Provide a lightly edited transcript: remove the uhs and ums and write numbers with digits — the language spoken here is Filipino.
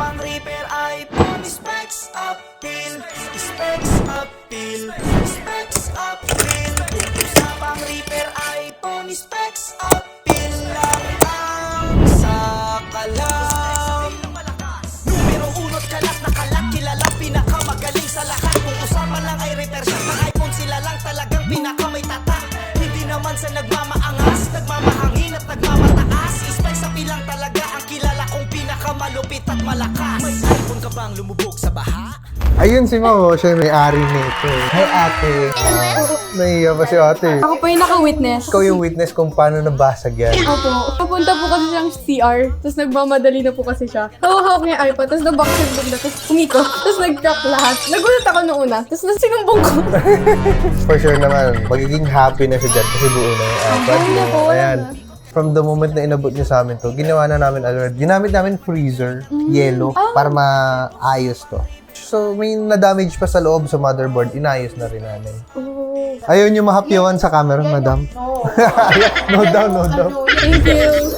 Usapang repair, iPhone, specs uphill, specs uphill, specs uphill. Usapang repair, iPhone, specs uphill lang ang sakalam. Numero 1 kalat na kalat, kilala pinakamagaling sa lahat. Kung usapan lang ay repair shop ng iPhone, sila lang talagang pinakamay tatak. Hindi naman sa nagmamaangas, nagmamahangin at nagmamataas. Specs uphill lang talaga ang kilala kong pinakamalupit at malakas. May iPhone ka bang lumubog sa baha? Ayun si Mao, siya yung may-ari nito. Hi ate. Naiiya pa si ate. Ako po yung naka-witness. Ikaw yung witness kung paano nabasag yan. Opo. Papunta po kasi siyang CR, tapos nagmamadali na po kasi siya. Hawak niya yung iPad, tapos nabaksin bigla, tapos umikot, tapos nag-crack lahat. Nagulat ako nung una, tapos sinumbong ko. For sure naman, magiging happy na siya dyan kasi buo na yung iPad Buo na niya. po, wala Ayan. na. From the moment na inabot niyo sa amin to, ginawa na namin already. Ginamit namin freezer, yellow, para maayos to. So, may na-damage pa sa loob sa motherboard, inayos na rin namin. Oh. Ayaw niyo mahapyawan sa camera, madam? No. No down, no down. Thank you.